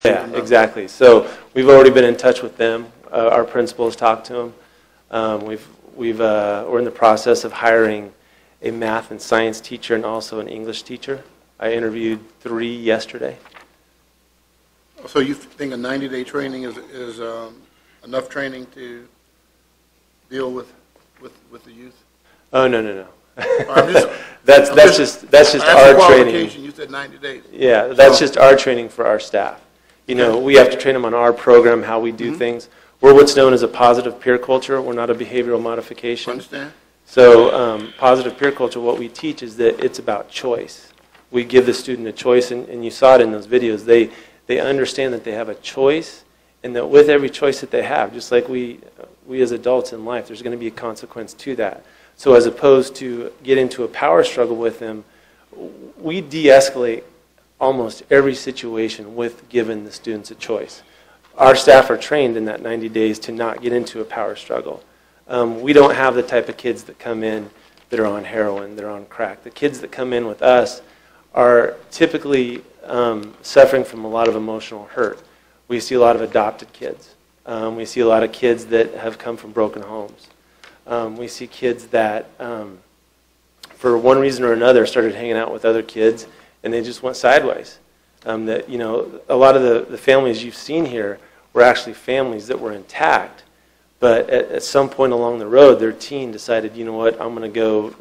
Yeah, exactly. So we've already been in touch with them. Our principal has talked to them. We're in the process of hiring a math and science teacher and also an English teacher. I interviewed 3 yesterday. So you think a 90-day training is enough training to deal with the youth? Oh, no. Just, that's just our training. You said 90 days. Yeah, that's just our training for our staff. You know, we have to train them on our program, how we do things. We're what's known as a positive peer culture. We're not a behavioral modification. Understand? So positive peer culture, what we teach is that it's about choice. We give the student a choice, and you saw it in those videos. They understand that they have a choice, and that with every choice that they have, just like we as adults in life, there's going to be a consequence to that. So as opposed to get into a power struggle with them, we de-escalate almost every situation with giving the students a choice. Our staff are trained in that 90 days to not get into a power struggle. We don't have the type of kids that come in that are on heroin, that are on crack. The kids that come in with us are typically suffering from a lot of emotional hurt. We see a lot of adopted kids. We see a lot of kids that have come from broken homes. We see kids that, for one reason or another, started hanging out with other kids, and they just went sideways. That, you know, a lot of the families you've seen here were actually families that were intact, but at some point along the road, their teen decided, you know what, I'm going to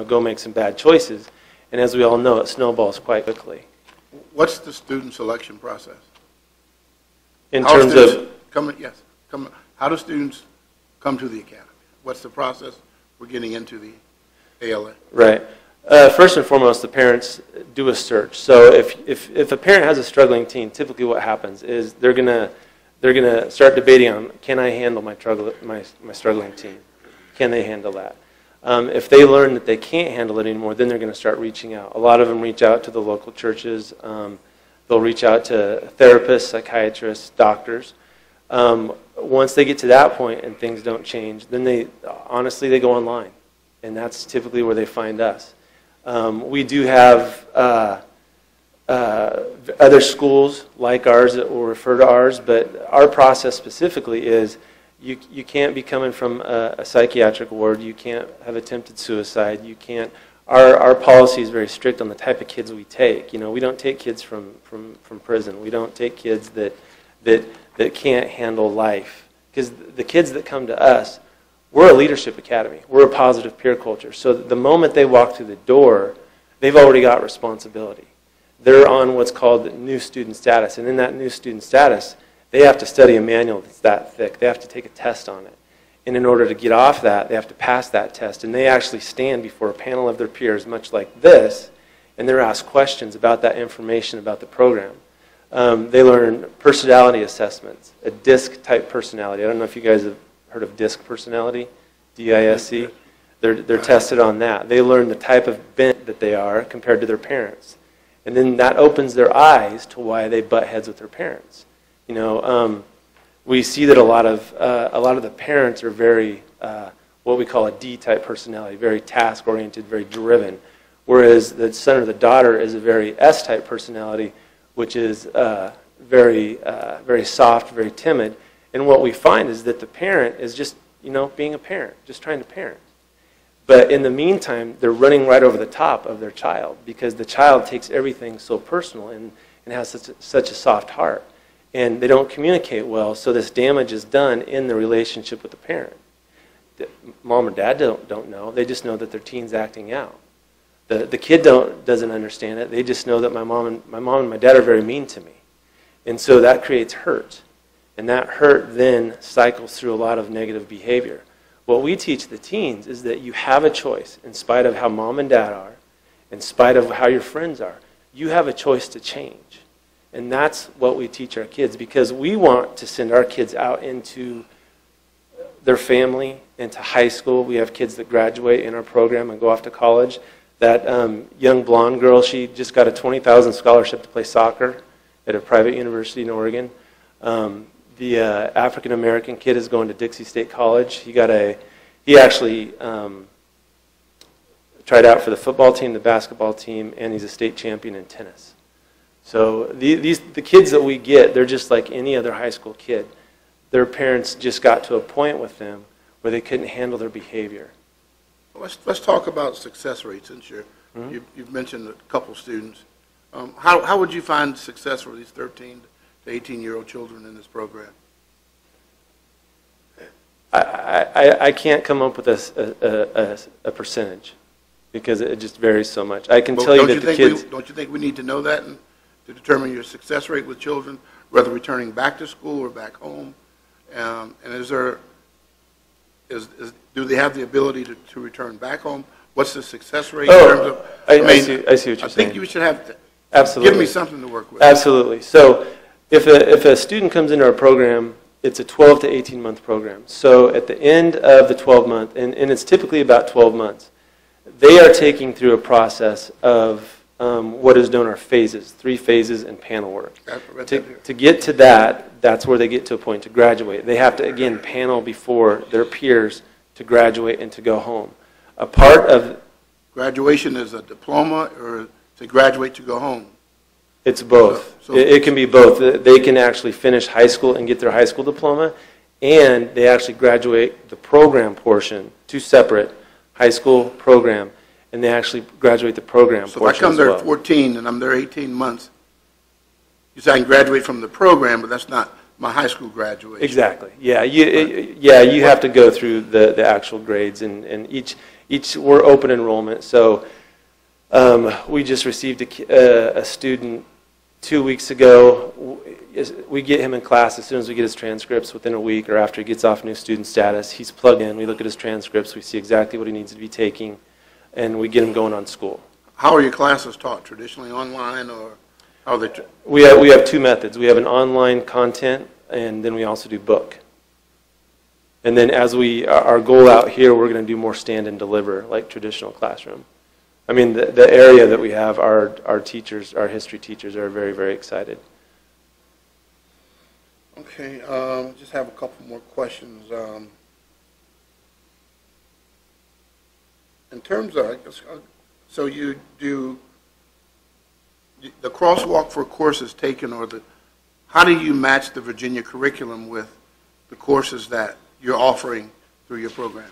go make some bad choices, and as we all know, it snowballs quite quickly. What's the student selection process? In terms of how do students come to the academy? What's the process for getting into the ALA? Right. First and foremost, the parents do a search. So if a parent has a struggling teen, typically what happens is they're gonna start debating on, can I handle my struggling teen? Can they handle that? If they learn that they can't handle it anymore, then they're going to start reaching out. A lot of them reach out to the local churches. They'll reach out to therapists, psychiatrists, doctors. Once they get to that point and things don't change, then they go online, and that's typically where they find us. We do have other schools like ours that will refer to ours, but our process specifically is you can't be coming from a psychiatric ward. You can't have attempted suicide. You can't. Our policy is very strict on the type of kids we take. You know, we don't take kids from prison. We don't take kids that can't handle life, because the kids that come to us, we're a leadership academy. We're a positive peer culture. So the moment they walk through the door, they've already got responsibility. They're on what's called new student status. And in that new student status, they have to study a manual that's that thick. They have to take a test on it. And in order to get off that, they have to pass that test. And they actually stand before a panel of their peers, much like this, and they're asked questions about that information about the program. They learn personality assessments, a DISC-type personality. I don't know if you guys have heard of DISC personality, D-I-S-C. They're tested on that. They learn the type of bent that they are compared to their parents. And then that opens their eyes to why they butt heads with their parents. You know, we see that a lot of the parents are very, what we call a D-type personality, very task-oriented, very driven, whereas the son or the daughter is a very S-type personality, which is very soft, very timid. And what we find is that the parent is just, you know, being a parent, just trying to parent. But in the meantime, they're running right over the top of their child, because the child takes everything so personal and has such a soft heart. And they don't communicate well, so this damage is done in the relationship with the parent. Mom or dad don't know. They just know that their teen's acting out. The kid doesn't understand it. They just know that my mom and my dad are very mean to me. And so that creates hurt. And that hurt then cycles through a lot of negative behavior. What we teach the teens is that you have a choice, in spite of how mom and dad are, in spite of how your friends are. You have a choice to change. And that's what we teach our kids, because we want to send our kids out into their family, into high school. We have kids that graduate in our program and go off to college. That young blonde girl, she just got a $20,000 scholarship to play soccer at a private university in Oregon. The African-American kid is going to Dixie State College. He actually tried out for the football team, the basketball team, and he's a state champion in tennis. So the kids that we get, they're just like any other high school kid. Their parents just got to a point with them where they couldn't handle their behavior. Let's talk about success rates, since you've mentioned a couple students. How would you find success for these 13 to 18-year-old children in this program? I can't come up with a percentage because it just varies so much. I can tell you that the kids... Don't you think we need to know that to determine your success rate with children, whether returning back to school or back home? And do they have the ability to return back home? What's the success rate in terms of... I see what you're saying. I think you should have to Absolutely. give me something to work with. Absolutely. So if a student comes into our program, it's a 12 to 18-month program. So at the end of the 12-month, and it's typically about 12 months, they are taking through a process of what is known as phases, 3 phases and panel work. To get to that, that's where they get to a point to graduate. They have to, again, panel before their peers to graduate and to go home. A part of... Graduation is a diploma, or to graduate to go home? It's both. So it can be both. They can actually finish high school and get their high school diploma, and they actually graduate the program portion, 2 separate, high school program, and they actually graduate the program so portion. So if I come there at 14 and I'm there 18 months, you say I can graduate from the program, but that's not my high school graduation. Exactly. Yeah. You have to go through the actual grades, and each we're open enrollment. So we just received a student 2 weeks ago. We get him in class as soon as we get his transcripts within a week or after he gets off new student status. He's plugged in. We look at his transcripts. We see exactly what he needs to be taking, and we get him going on school. How are your classes taught? Traditionally online, or how are they? We have 2 methods. We have an online content, and then we also do book. And then as our goal out here, we're going to do more stand and deliver like traditional classroom. I mean, the area that we have, our teachers, our history teachers are very, very excited. Okay, just have a couple more questions. In terms of, so you do, the crosswalk for courses taken, or how do you match the Virginia curriculum with the courses that you're offering through your program?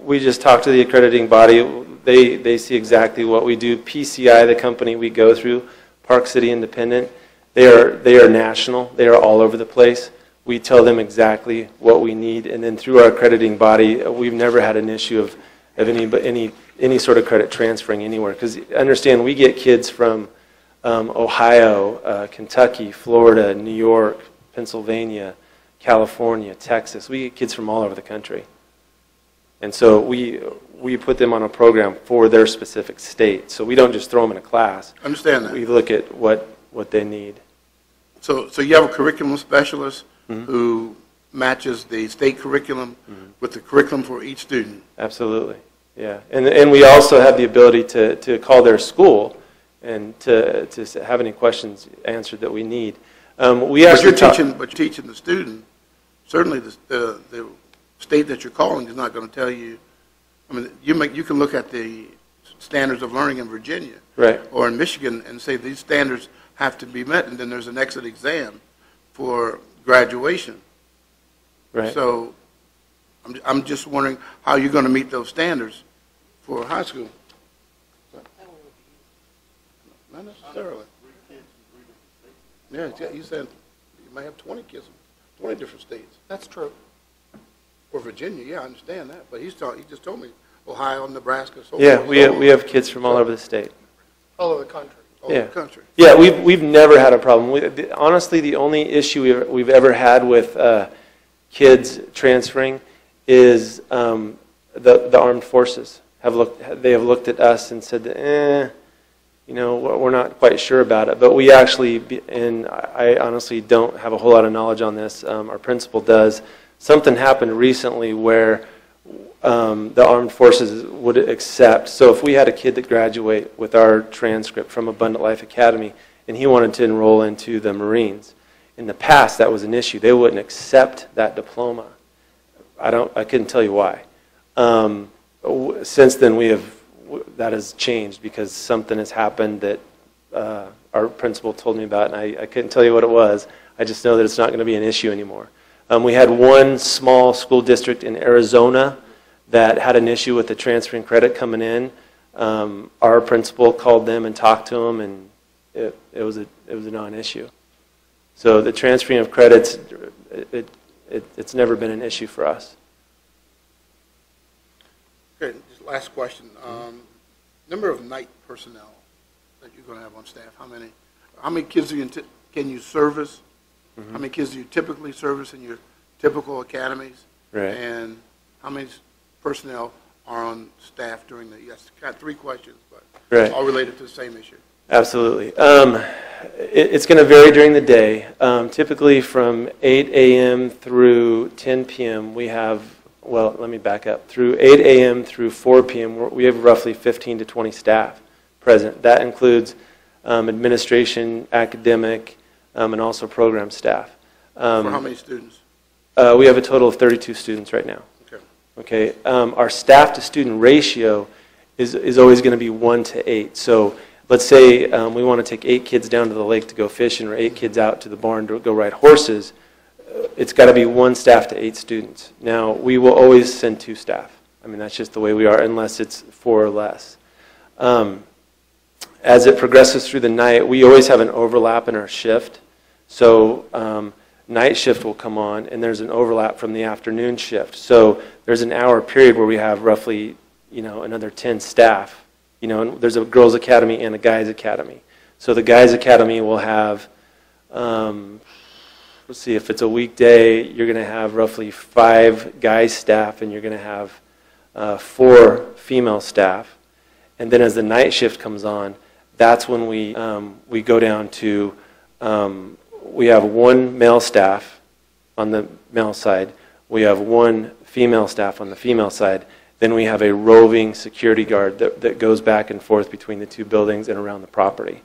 We just talked to the accrediting body. They see exactly what we do. PCI, the company we go through, Park City Independent, they are national. They are all over the place. We tell them exactly what we need, and then through our accrediting body, we've never had an issue of any sort of credit transferring anywhere. Because understand, we get kids from Ohio, Kentucky, Florida, New York, Pennsylvania, California, Texas. We get kids from all over the country. And so we put them on a program for their specific state. So we don't just throw them in a class. Understand that. We look at what they need. So you have a curriculum specialist who matches the state curriculum with the curriculum for each student? Absolutely, yeah. And we also have the ability to call their school and to have any questions answered that we need. But you're teaching the student. Certainly the state that you're calling is not going to tell you. I mean, you can look at the standards of learning in Virginia, right, or in Michigan, and say these standards have to be met, and then there's an exit exam for graduation. Right. So I'm just wondering how you're going to meet those standards for high school. Not necessarily. Yeah, you said you might have 20 kids, 20 different states. That's true. For Virginia, yeah, I understand that. But he just told me Ohio, Nebraska, so yeah, we have kids from all over the state. All over the country. All over the country. Yeah, we've never had a problem. Honestly, the only issue we've ever had with kids transferring is the armed forces they have looked at us and said, we're not quite sure about it. But we actually, and I honestly don't have a whole lot of knowledge on this. Our principal does. Something happened recently where the armed forces would accept. So if we had a kid that graduate with our transcript from Abundant Life Academy and he wanted to enroll into the Marines, in the past that was an issue. They wouldn't accept that diploma. I couldn't tell you why. Since then that has changed because something has happened that our principal told me about, and I couldn't tell you what it was. I just know that it's not going to be an issue anymore. We had one small school district in Arizona that had an issue with the transferring credit coming in. Our principal called them and talked to them, and it was a non-issue. So the transferring of credits, it's never been an issue for us. Okay, just last question. Number of night personnel that you're going to have on staff, how many? How many kids can you service? Mm-hmm. How many kids do you typically service in your typical academies? Right. And how many personnel are on staff during the, yes, got 3 questions, but right. All related to the same issue. Absolutely. It's going to vary during the day. Typically from 8 a.m. through 10 p.m. we have, well, let me back up. Through 8 a.m. through 4 p.m. we have roughly 15 to 20 staff present. That includes administration, academic, and also program staff. For how many students? We have a total of 32 students right now. Okay. Our staff to student ratio is always going to be 1 to 8. So let's say we want to take 8 kids down to the lake to go fishing, or 8 kids out to the barn to go ride horses. It's got to be 1 staff to 8 students. Now, we will always send 2 staff. I mean, that's just the way we are, unless it's 4 or less. As it progresses through the night, we always have an overlap in our shift. So night shift will come on, and there's an overlap from the afternoon shift. So there's an hour period where we have roughly, another 10 staff. And there's a girls' academy and a guys' academy. So the guys' academy will have, let's see, if it's a weekday, you're going to have roughly 5 guys' staff, and you're going to have 4 female staff. And then as the night shift comes on, that's when we go down to, we have 1 male staff on the male side. We have 1 female staff on the female side. Then we have a roving security guard that goes back and forth between the 2 buildings and around the property.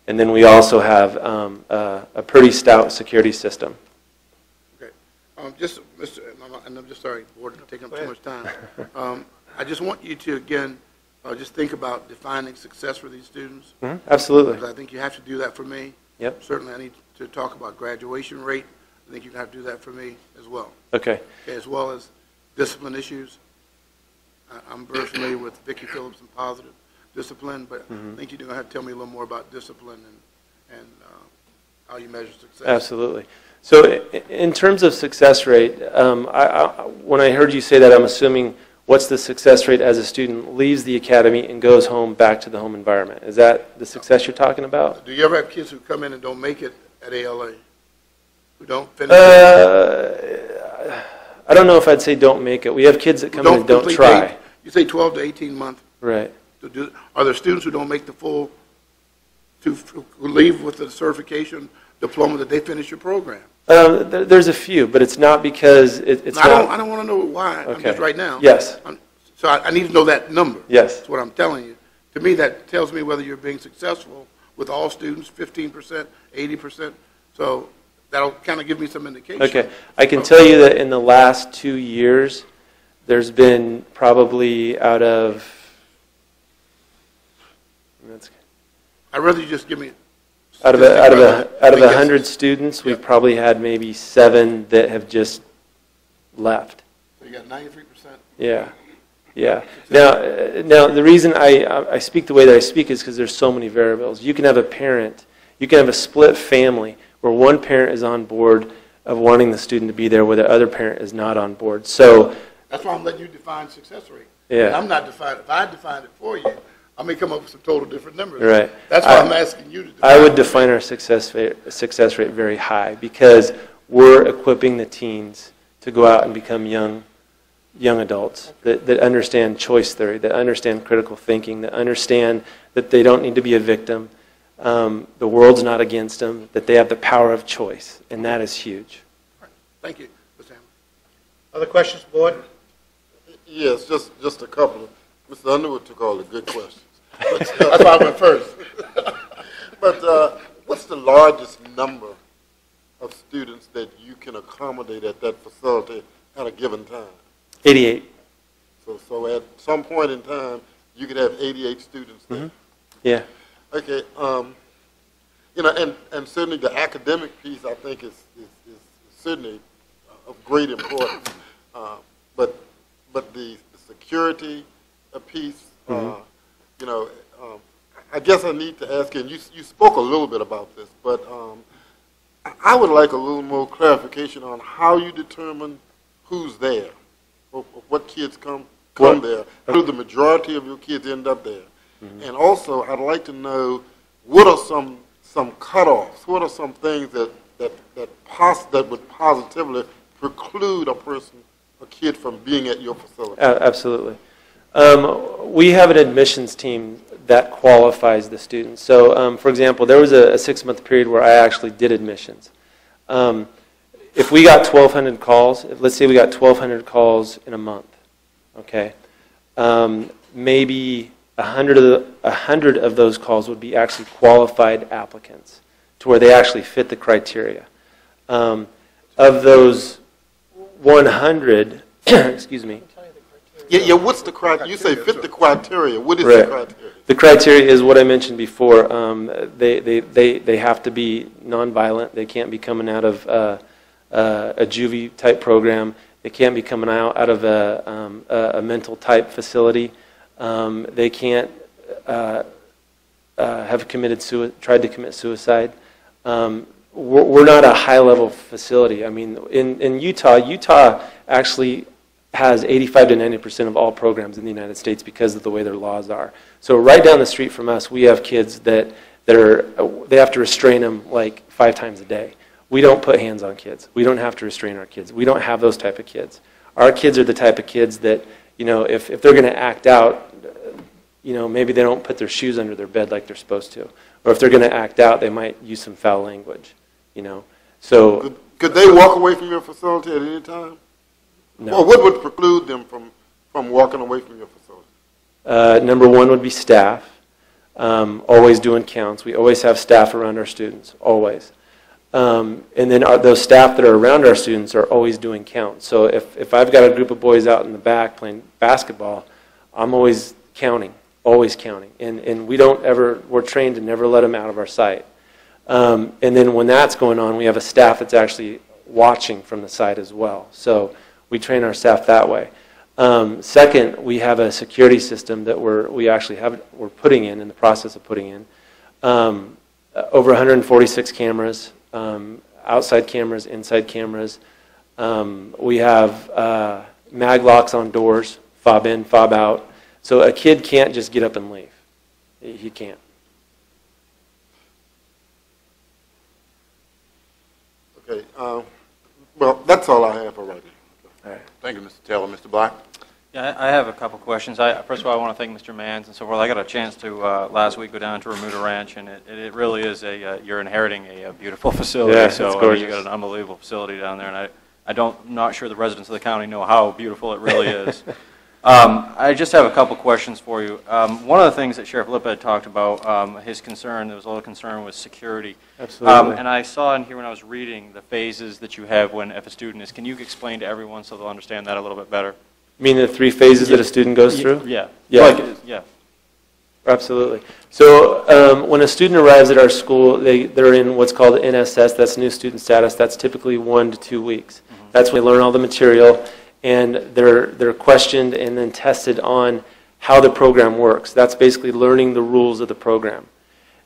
And then we also have a pretty stout security system. Okay. Just, Mr. And I'm just sorry, board, taking up too much time. I just want you to, again, just think about defining success for these students. Mm-hmm. Absolutely. Because I think you have to do that for me. Yep. Certainly I need to talk about graduation rate. I think you have to do that for me as well. Okay. As well as discipline issues. I'm very familiar with Vicki Phillips and positive discipline, but I think you're going to have to tell me a little more about discipline and how you measure success. Absolutely. So in terms of success rate, when I heard you say that, I'm assuming what's the success rate as a student leaves the academy and goes home back to the home environment? Is that the success you're talking about? Do you ever have kids who come in and don't make it at ALA? Who don't finish? I don't know if I'd say don't make it. We have kids that come in and don't try. You say 12 to 18 months. Right. Are there students who don't make the full, who leave with the certification diploma that they finish your program? There's a few, but it's not because it's not. I don't want to know why. Okay. I'm just right now. Yes. So I need to know that number. Yes. That's what I'm telling you. To me, that tells me whether you're being successful with all students, 15%, 80%. So that'll kind of give me some indication. Okay. I can tell you that in the last 2 years, there's been probably out of, I'd rather you just give me out of 100 students, we've probably had maybe 7 that have just left. So you got 93%. Yeah, yeah. Now the reason I speak the way that I speak is because there's so many variables. You can have a parent, you can have a split family where one parent is on board of wanting the student to be there, where the other parent is not on board. So that's why I'm letting you define success rate. Yeah. And I'm not defining. If I define it for you, I may come up with some total different numbers. Right. That's why I'm asking you to define I would define our success rate very high, because we're equipping the teens to go out and become young adults that understand choice theory, that understand critical thinking, that understand that they don't need to be a victim. The world's not against them, that they have the power of choice, and that is huge. Right. Thank you, Mr. Hammer. Other questions, board? Yes, just a couple. Mr. Underwood took all the good questions. That's why I went first. But what's the largest number of students that you can accommodate at that facility at a given time? 88. So at some point in time, you could have 88 students there. Mm-hmm. Yeah. Okay. you know, and certainly the academic piece, I think, is certainly of great importance. But the security piece, you know, I guess I need to ask you, and you spoke a little bit about this, but I would like a little more clarification on how you determine who's there, or what kids come there. How do the majority of your kids end up there? And also, I'd like to know what are some cutoffs? What are some things that would positively preclude a kid from being at your facility? Absolutely. We have an admissions team that qualifies the students. So, for example, there was a 6-month period where I actually did admissions. If we got 1,200 calls, let's say we got 1,200 calls in a month, okay, maybe 100 of those calls would be actually qualified applicants to where they actually fit the criteria. Of those 100, excuse me. Yeah, what's the criteria? You say fit the criteria. What is the criteria? The criteria is what I mentioned before. They have to be nonviolent. They can't be coming out of a juvie type program. They can't be coming out of a mental type facility. They can't have tried to commit suicide. We're not a high-level facility. I mean, in Utah actually has 85 to 90% of all programs in the United States because of the way their laws are. So right down the street from us, we have kids that they have to restrain them like 5 times a day. We don't put hands on kids. We don't have to restrain our kids. We don't have those type of kids. Our kids are the type of kids that, you know, if they're going to act out, you know, maybe they don't put their shoes under their bed like they're supposed to. Or if they're going to act out, they might use some foul language, you know. So could they walk away from your facility at any time? No. Or what would preclude them from walking away from your facility? Number one would be staff. Always doing counts. We always have staff around our students, always. And then those staff that are around our students are always doing counts. So if I've got a group of boys out in the back playing basketball, I'm always counting. And we're trained to never let them out of our sight. And then when that's going on, we have a staff that's actually watching from the side as well. So we train our staff that way. Second, we have a security system that we're putting in the process of putting in. Over 146 cameras, outside cameras, inside cameras. We have mag locks on doors, fob in, fob out. So a kid can't just get up and leave. He can't. Okay. Well, that's all I have for right now. All right. Thank you, Mr. Taylor. Mr. Black? Yeah, I have a couple questions. First of all, I want to thank Mr. Manns and so forth. I got a chance to last week go down to Remuda Ranch, and it really is you're inheriting a beautiful facility. Yeah, so it's gorgeous. you got an unbelievable facility down there, and I'm not sure the residents of the county know how beautiful it really is. I just have a couple questions for you. One of the things that Sheriff Lipa had talked about, his concern, there was a little concern with security. Absolutely. And I saw in here when I was reading the phases that you have if a student is. Can you explain to everyone so they'll understand that a little bit better? You mean the 3 phases that a student goes through? Yeah. Yeah. Yeah. Absolutely. So when a student arrives at our school, they're in what's called NSS, that's New Student Status. That's typically 1 to 2 weeks. That's when they learn all the material, and they're questioned and then tested on how the program works. That's basically learning the rules of the program.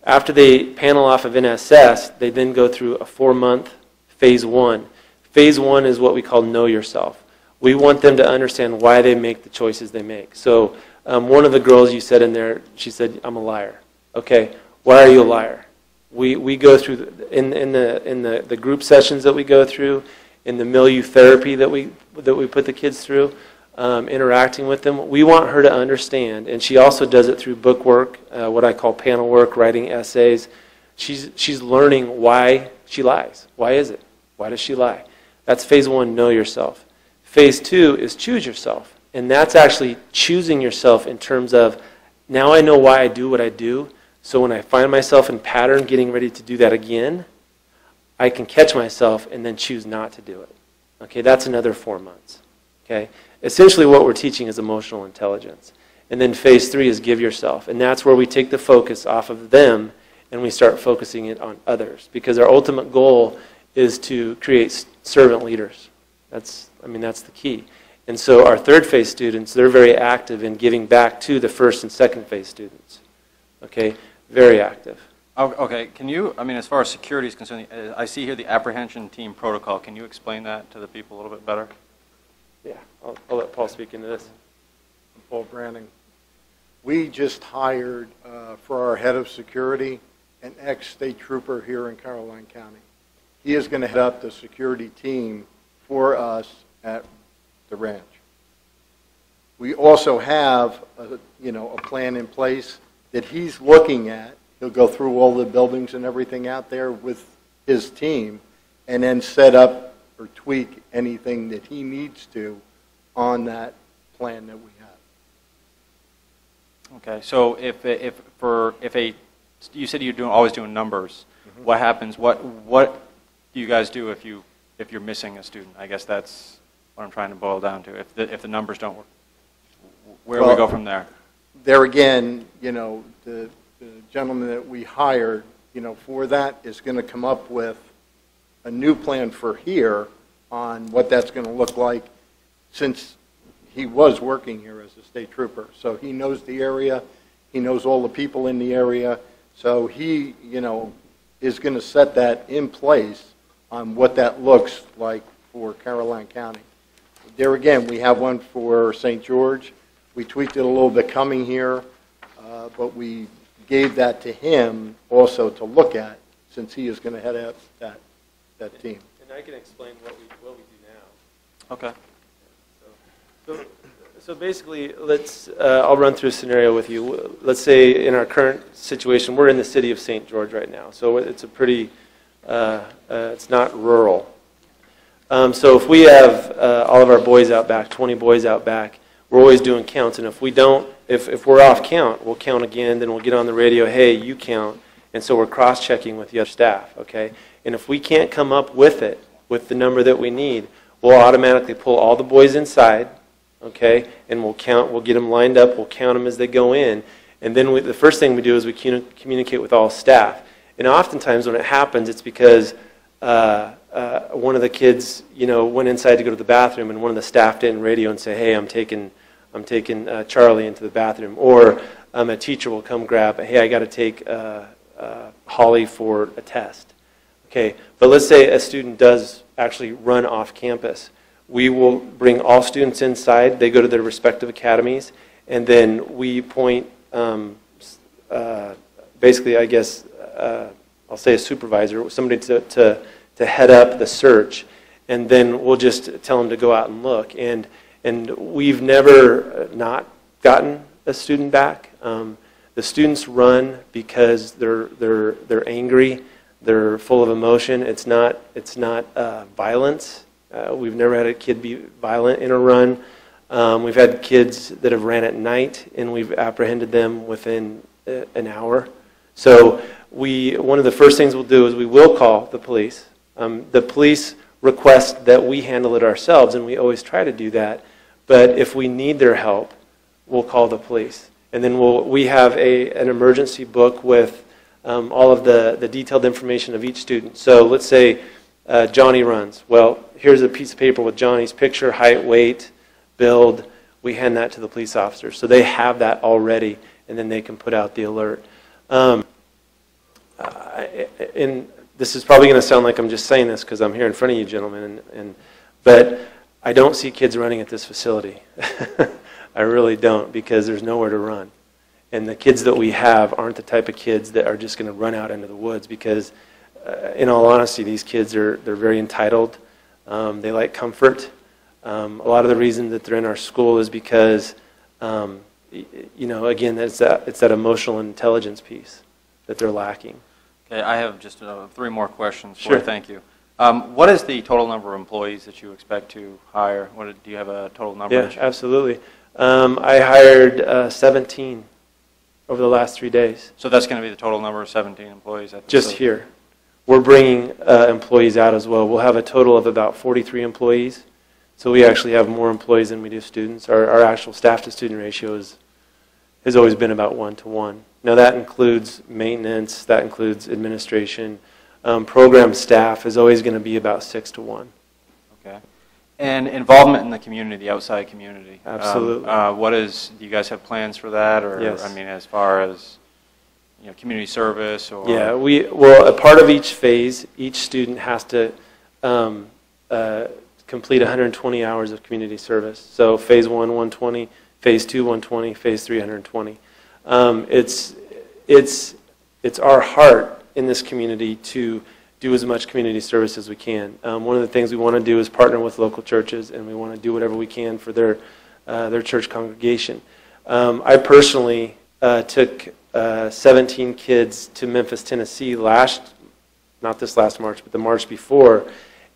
After they panel off of NSS, they then go through a 4-month phase 1. Phase 1 is what we call Know Yourself. We want them to understand why they make the choices they make. So one of the girls you said in there, she said, "I'm a liar." Okay, why are you a liar? We go through in the group sessions that we go through, in the milieu therapy that we put the kids through, interacting with them. We want her to understand, and she also does it through book work, what I call panel work, writing essays. She's learning why she lies. Why is it? Why does she lie? That's phase 1, Know Yourself. Phase 2 is Choose Yourself, and that's actually choosing yourself in terms of, now I know why I do what I do, so when I find myself in pattern getting ready to do that again, I can catch myself and then choose not to do it. Okay, that's another 4 months. Okay, essentially what we're teaching is emotional intelligence. And then phase 3 is Give Yourself, and that's where we take the focus off of them and we start focusing it on others. Because our ultimate goal is to create servant leaders. That's the key. And so our third phase students, they're very active in giving back to the first and second phase students. Okay, very active. Oh, okay, can you, as far as security is concerned, I see here the apprehension team protocol. Can you explain that to the people a little bit better? Yeah, I'll let Paul speak into this. Paul Branning. We just hired for our head of security an ex-state trooper here in Caroline County. He is going to head up the security team for us at the ranch. We also have a plan in place that he's looking at. He'll go through all the buildings and everything out there with his team and then set up or tweak anything that he needs to on that plan that we have. Okay, so you said you're always doing numbers. Mm-hmm. What happens? What do you guys do if you're missing a student? I guess that's what I'm trying to boil down to. If the numbers don't work, where do we go from there? There again, the gentleman that we hired, for that is going to come up with a new plan for here on what that's going to look like, since he was working here as a state trooper. So he knows the area, he knows all the people in the area, so he, is going to set that in place on what that looks like for Caroline County. There again, we have one for St. George. We tweaked it a little bit coming here, but we gave that to him also to look at, since he is going to head up that team. And I can explain what we do now. Okay. So basically, I'll run through a scenario with you. Let's say in our current situation, we're in the city of St. George right now. So it's a pretty, it's not rural. So if we have all of our boys out back, 20 boys out back, we're always doing counts. And if we don't, if we're off count, we'll count again, then we'll get on the radio, hey, you count. And so we're cross-checking with the other staff, okay? And if we can't come up with it, with the number that we need, we'll automatically pull all the boys inside, okay? And we'll count, we'll get them lined up, we'll count them as they go in. And then the first thing we do is we communicate with all staff. And oftentimes when it happens, it's because one of the kids, went inside to go to the bathroom, and one of the staff didn't radio and say, hey, I'm taking Charlie into the bathroom. Or a teacher will come grab, hey, I got to take Holly for a test. Okay, but let's say a student does actually run off campus. We will bring all students inside. They go to their respective academies, and then we point, basically, I guess, I'll say a supervisor, somebody to head up the search, and then we'll just tell them to go out and look. And we've never not gotten a student back. The students run because they're angry, they're full of emotion. It's not violence. We've never had a kid be violent in a run. We've had kids that have ran at night, and we've apprehended them within an hour. So one of the first things we'll do is we will call the police. The police request that we handle it ourselves, and we always try to do that. But if we need their help, we'll call the police. And then we have an emergency book with all of the detailed information of each student. So let's say Johnny runs. Well, here's a piece of paper with Johnny's picture, height, weight, build. We hand that to the police officers. So they have that already, and then they can put out the alert. And this is probably going to sound like I'm just saying this because I'm here in front of you gentlemen, but I don't see kids running at this facility. I really don't, because there's nowhere to run. And the kids that we have aren't the type of kids that are just going to run out into the woods, because in all honesty, these kids they're very entitled. They like comfort. A lot of the reason that they're in our school is because, again, it's that emotional intelligence piece that they're lacking. Okay, I have just 3 more questions. Sure. Thank you. What is the total number of employees that you expect to hire? Do you have a total number? Yeah, absolutely. I hired 17 over the last 3 days. So that's going to be the total number of 17 employees at the Just facility? here. We're bringing employees out as well. We'll have a total of about 43 employees. So we actually have more employees than we do students. Our actual staff-to-student ratio has always been about one-to-one. Now that includes maintenance, that includes administration. Program staff is always going to be about 6-to-1. Okay. And involvement in the community, the outside community. Absolutely. Do you guys have plans for that? Or, Yes. I mean, as far as, community service or? Yeah, well, a part of each phase, each student has to complete 120 hours of community service. So phase 1, 120, phase 2, 120, phase 3, 120. It's our heart in this community to do as much community service as we can. One of the things we want to do is partner with local churches, and we want to do whatever we can for their church congregation. I personally took 17 kids to Memphis, Tennessee not this last March, but the March before,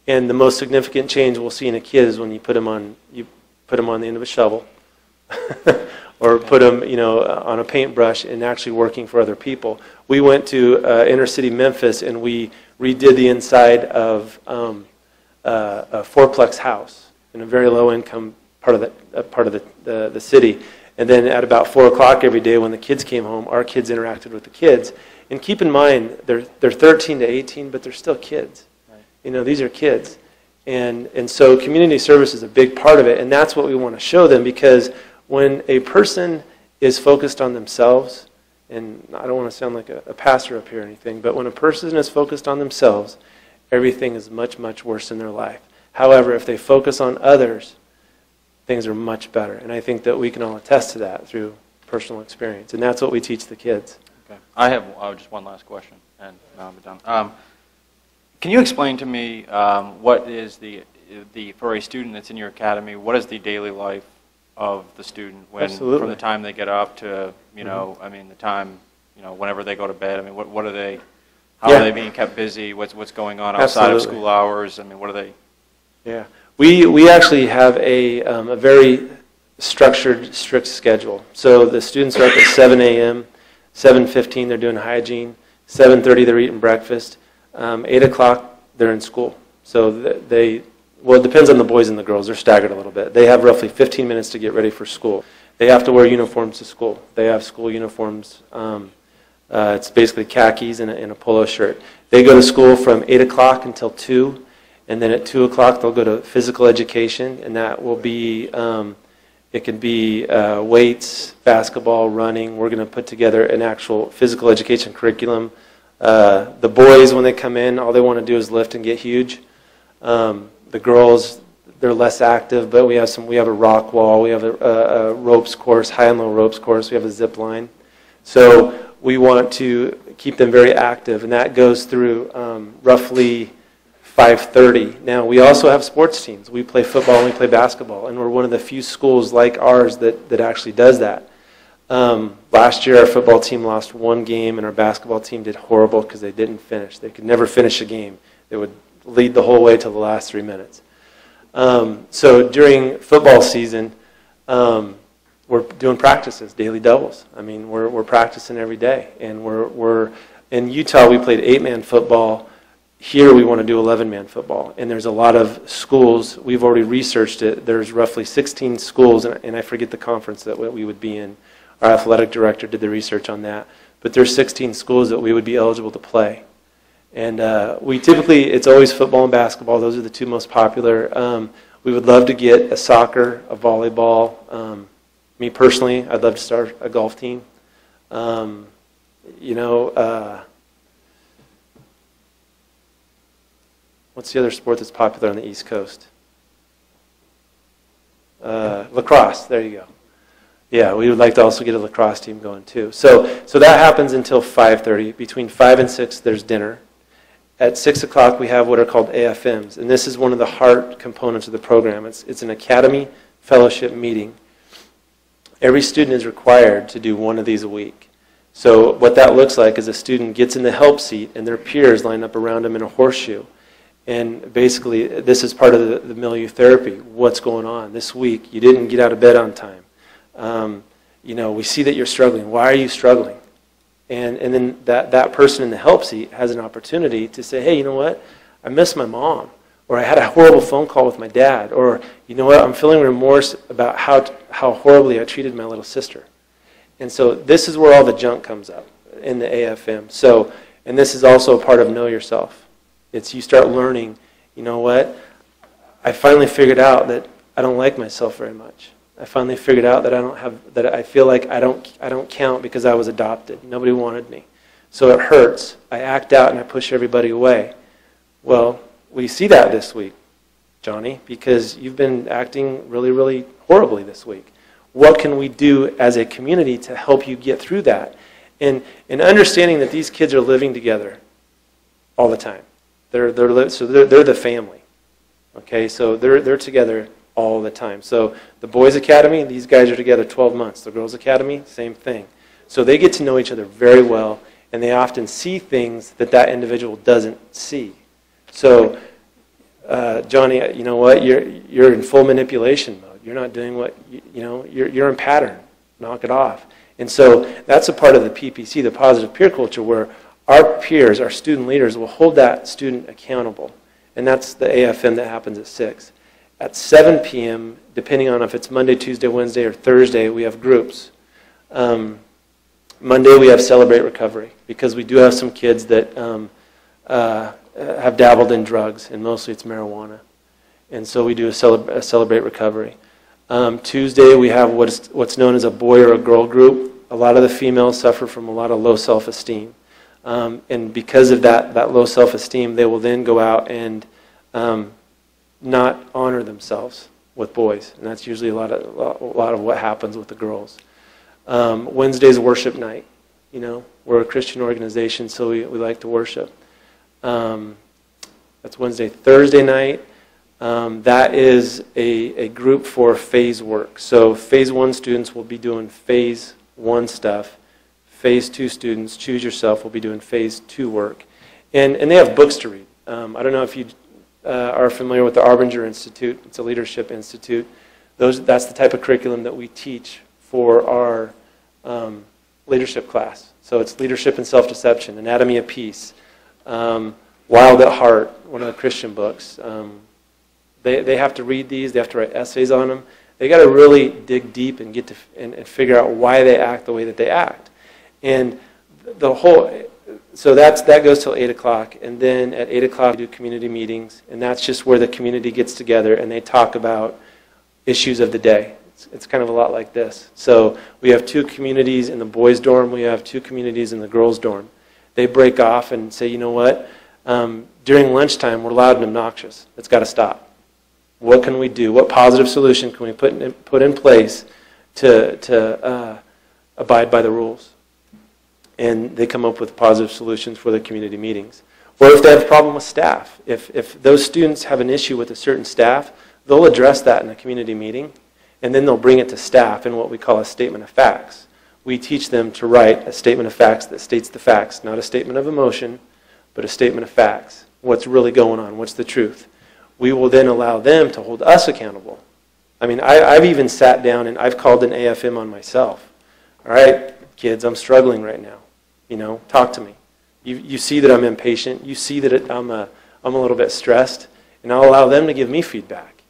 and the most significant change we'll see in a kid is when you put them on the end of a shovel, or put them, on a paintbrush and actually working for other people. We went to inner city Memphis and we redid the inside of a fourplex house in a very low income part of the city. And then at about 4 o'clock every day when the kids came home, our kids interacted with the kids. And keep in mind, they're 13 to 18, but they're still kids. Right. These are kids. And so community service is a big part of it, and that's what we want to show them, because when a person is focused on themselves, and I don't want to sound like a pastor up here or anything, but when a person is focused on themselves, everything is much, much worse in their life. However, if they focus on others, things are much better. And I think that we can all attest to that through personal experience. And that's what we teach the kids. Okay. I have just one last question, and now I'm done. Can you explain to me what is for a student that's in your academy, what is the daily life of the student from the time they get up to, I mean, the time, whenever they go to bed? I mean, what are they, how are they being kept busy? What's going on outside of school hours? I mean, what are they? Yeah. We actually have a very structured, strict schedule. So the students are up at 7 a.m., 7:15 they're doing hygiene, 7:30 they're eating breakfast, 8 o'clock they're in school. So well, it depends on the boys and the girls. They're staggered a little bit. They have roughly 15 minutes to get ready for school. They have to wear uniforms to school. They have school uniforms. It's basically khakis and a polo shirt. They go to school from 8 o'clock until 2. And then at 2 o'clock, they'll go to physical education, and that will be, it could be weights, basketball, running. We're going to put together an actual physical education curriculum. The boys, when they come in, all they want to do is lift and get huge. The girls, they're less active, but we have a rock wall, we have a ropes course, high and low ropes course, we have a zip line. So we want to keep them very active, and that goes through roughly 5:30. Now, we also have sports teams. We play football and we play basketball, and we're one of the few schools like ours that actually does that. Last year, our football team lost 1 game, and our basketball team did horrible because they didn't finish. They could never finish a game. They would lead the whole way till the last 3 minutes. So during football season, we're doing practices, daily doubles. I mean, we're practicing every day, and we're in Utah. We played 8-man football. Here we want to do 11-man football, and there's a lot of schools. We've already researched it. There's roughly 16 schools, and I forget the conference that we would be in. Our athletic director did the research on that. But there's 16 schools that we would be eligible to play. And we typically, it's always football and basketball. Those are the 2 most popular. We would love to get a soccer, a volleyball. Me personally, I'd love to start a golf team. What's the other sport that's popular on the East Coast? Lacrosse, there you go. Yeah, we would like to also get a lacrosse team going too. So that happens until 5:30. Between 5 and 6, there's dinner. At 6 o'clock, we have what are called AFMs, and this is one of the heart components of the program. It's an academy fellowship meeting. Every student is required to do 1 of these a week. So what that looks like is a student gets in the help seat, and their peers line up around them in a horseshoe. And basically, this is part of the milieu therapy. What's going on? This week, you didn't get out of bed on time. We see that you're struggling. Why are you struggling? And then that person in the help seat has an opportunity to say, hey, you know what? I miss my mom. Or I had a horrible phone call with my dad. Or, you know what? I'm feeling remorse about how horribly I treated my little sister. And so this is where all the junk comes up in the AFM. So, and this is also a part of Know Yourself. It's you start learning, you know what, I finally figured out that I don't like myself very much. I finally figured out that I feel like I don't count because I was adopted. Nobody wanted me. So it hurts. I act out and I push everybody away. Well, we see that this week, Johnny, because you've been acting really, really horribly this week. What can we do as a community to help you get through that? And understanding that these kids are living together all the time. They're the family. Okay, so they're together all the time. So the boys' academy, these guys are together 12 months. The girls' academy, same thing. So they get to know each other very well, and they often see things that individual doesn't see. So, Johnny, you know what? You're in full manipulation mode. You're not doing what you're in pattern. Knock it off. And so that's a part of the PPC, the positive peer culture, where our peers, our student leaders, will hold that student accountable. And that's the AFM that happens at 6. At 7 p.m., depending on if it's Monday, Tuesday, Wednesday, or Thursday, we have groups. Monday we have Celebrate Recovery, because we do have some kids that have dabbled in drugs, and mostly it's marijuana. And so we do a Celebrate Recovery. Tuesday we have what's known as a boy or a girl group. A lot of the females suffer from a lot of low self-esteem. And because of that low self-esteem, they will then go out and not honor themselves with boys. And that's usually a lot of what happens with the girls. Wednesday's worship night. We're a Christian organization, so we like to worship. That's Wednesday. Thursday night, that is a group for phase work. So phase 1 students will be doing phase 1 stuff. Phase 2 students, choose yourself, will be doing phase 2 work. And they have books to read. I don't know if you are familiar with the Arbinger Institute. It's a leadership institute. That's the type of curriculum that we teach for our leadership class. So it's Leadership and Self-Deception, Anatomy of Peace, Wild at Heart, one of the Christian books. They have to read these. They have to write essays on them. They got to really dig deep and and figure out why they act the way that they act. And so that goes till 8 o'clock, and then at 8 o'clock we do community meetings, and that's just where the community gets together and they talk about issues of the day. It's kind of a lot like this. So we have 2 communities in the boys' dorm, we have 2 communities in the girls' dorm. They break off and say, you know what, during lunchtime we're loud and obnoxious. It's got to stop. What can we do? What positive solution can we put in place to abide by the rules? And they come up with positive solutions for the community meetings. Or if they have a problem with staff, if those students have an issue with a certain staff, they'll address that in a community meeting, and then they'll bring it to staff in what we call a statement of facts. We teach them to write a statement of facts that states the facts, not a statement of emotion, but a statement of facts. What's really going on? What's the truth? We will then allow them to hold us accountable. I mean, I've even sat down and I've called an AFM on myself. All right, kids, I'm struggling right now. Talk to me. You see that I'm impatient. You see that I'm a little bit stressed, and I'll allow them to give me feedback.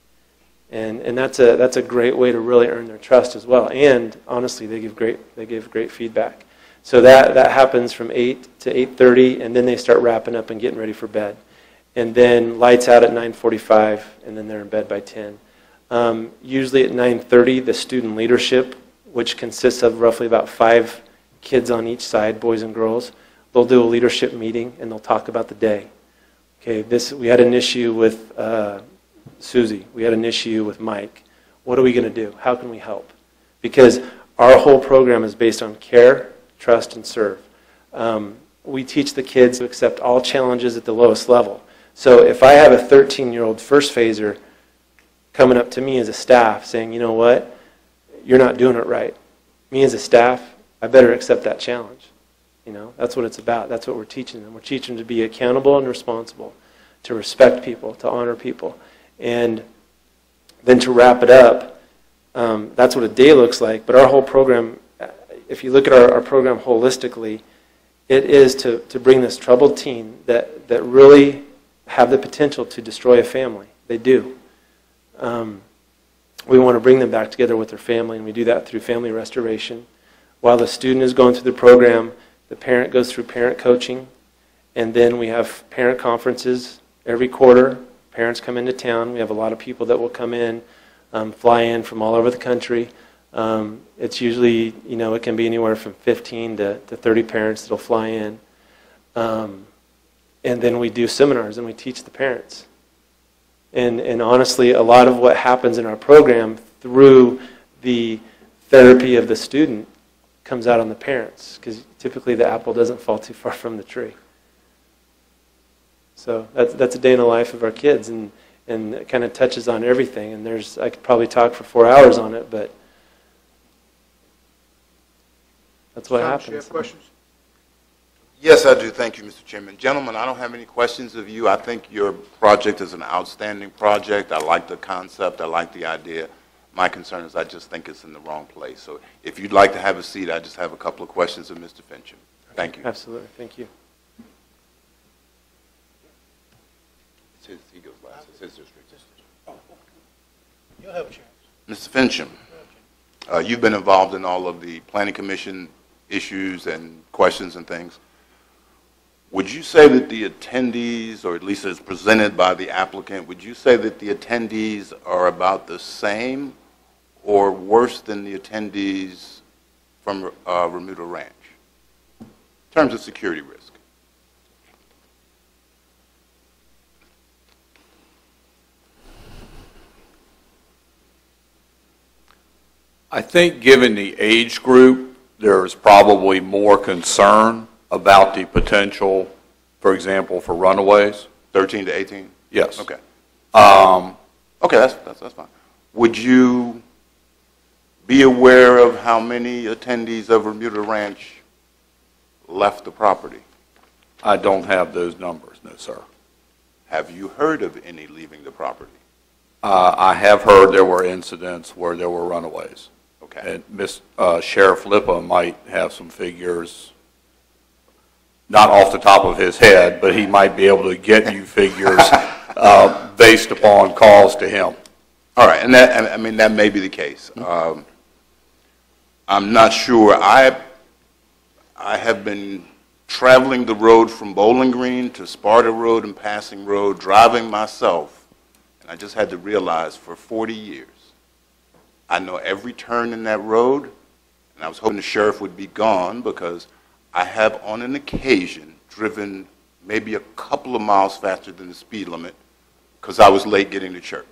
And that's a great way to really earn their trust as well. And honestly, they give great feedback. So that happens from 8 to 8:30, and then they start wrapping up and getting ready for bed. And then lights out at 9:45, and then they're in bed by 10. Usually at 9:30, the student leadership, which consists of roughly about 5 kids on each side, boys and girls, they'll do a leadership meeting, and they'll talk about the day. Okay, we had an issue with Susie. We had an issue with Mike. What are we going to do? How can we help? Because our whole program is based on care, trust, and serve. We teach the kids to accept all challenges at the lowest level. So if I have a 13-year-old first phaser coming up to me as a staff saying, you know what, you're not doing it right. Me as a staff, I better accept that challenge. That's what it's about. That's what we're teaching them. We're teaching them to be accountable and responsible, to respect people, to honor people. And then to wrap it up, that's what a day looks like. But our whole program, if you look at our program holistically, it is to bring this troubled teen that really have the potential to destroy a family. They do. We want to bring them back together with their family, and we do that through family restoration. while the student is going through the program, the parent goes through parent coaching, and then we have parent conferences every quarter. Parents come into town. We have a lot of people that will come in, fly in from all over the country. It's usually, it can be anywhere from 15 to 30 parents that will fly in. And then we do seminars and we teach the parents. And honestly, a lot of what happens in our program through the therapy of the student comes out on the parents, because typically the apple doesn't fall too far from the tree. So that's a day in the life of our kids, and it kind of touches on everything. And I could probably talk for 4 hours on it, but that's what Thomas, you happens. have questions? Yes, I do. Thank you, Mr. Chairman. Gentlemen, I don't have any questions of you. I think your project is an outstanding project. I like the concept. I like the idea. My concern is I just think it's in the wrong place. So if you'd like to have a seat, I just have a couple of questions of Mr. Fincham. Thank you. Absolutely. Thank you. He goes last. It's his district. You'll have a chance. Mr. Fincham, you've been involved in all of the Planning Commission issues and questions and things. Would you say that the attendees, or at least as presented by the applicant, would you say that the attendees are about the same or worse than the attendees from Remuda Ranch in terms of security risk? I think given the age group, there's probably more concern about the potential, for example, for runaways. 13 to 18? Yes. Okay. Okay, that's fine. Would you be aware of how many attendees of Remuda Ranch left the property? I don't have those numbers, no, sir. Have you heard of any leaving the property? I have heard there were incidents where there were runaways. Okay. And Sheriff Lippa might have some figures, not off the top of his head, but he might be able to get you figures based upon calls to him. All right, and that may be the case. I'm not sure. I have been traveling the road from Bowling Green to Sparta Road and Passing Road, driving myself, and I just had to realize for 40 years, I know every turn in that road, and I was hoping the sheriff would be gone because I have on an occasion driven maybe a couple of miles faster than the speed limit because I was late getting to church.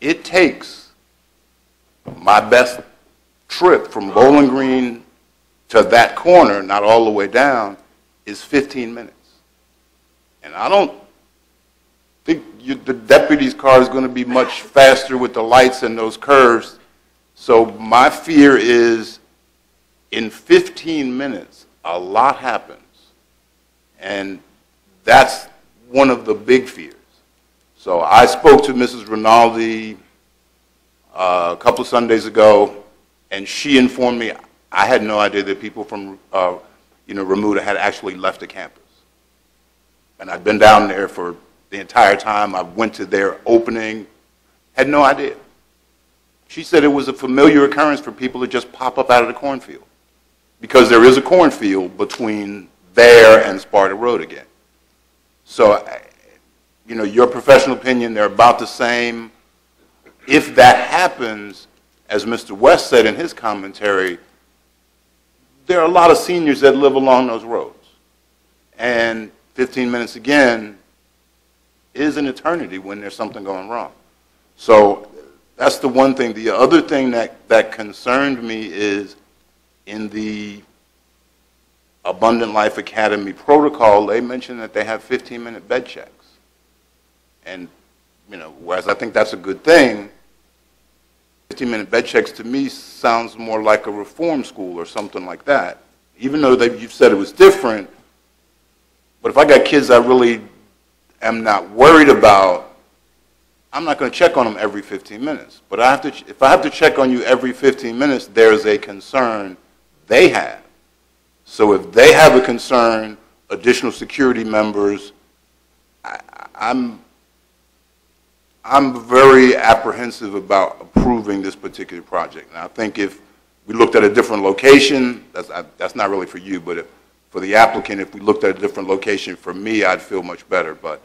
It takes my best trip from Bowling Green to that corner, not all the way down, is 15 minutes. And I don't think the deputy's car is going to be much faster with the lights and those curves. So my fear is in 15 minutes, a lot happens. And that's one of the big fears. So I spoke to Mrs. Rinaldi a couple of Sundays ago, and she informed me I had no idea that people from Remuda had actually left the campus. And I'd been down there for the entire time. I went to their opening, had no idea. She said it was a familiar occurrence for people to just pop up out of the cornfield because there is a cornfield between there and Sparta Road again. So, your professional opinion, they're about the same. If that happens, as Mr. West said in his commentary, there are a lot of seniors that live along those roads. And 15 minutes again is an eternity when there's something going wrong. So that's the one thing. The other thing that concerned me is in the Abundant Life Academy protocol, they mentioned that they have 15-minute bed checks. And, whereas I think that's a good thing, 15-minute bed checks to me sounds more like a reform school or something like that. Even though you've said it was different, but if I got kids I really am not worried about, I'm not going to check on them every 15 minutes. But if I have to check on you every 15 minutes, there's a concern they have. So if they have a concern, additional security members, I'm very apprehensive about approving this particular project. And I think if we looked at a different location, that's not really for you, but for the applicant, if we looked at a different location, for me, I'd feel much better. But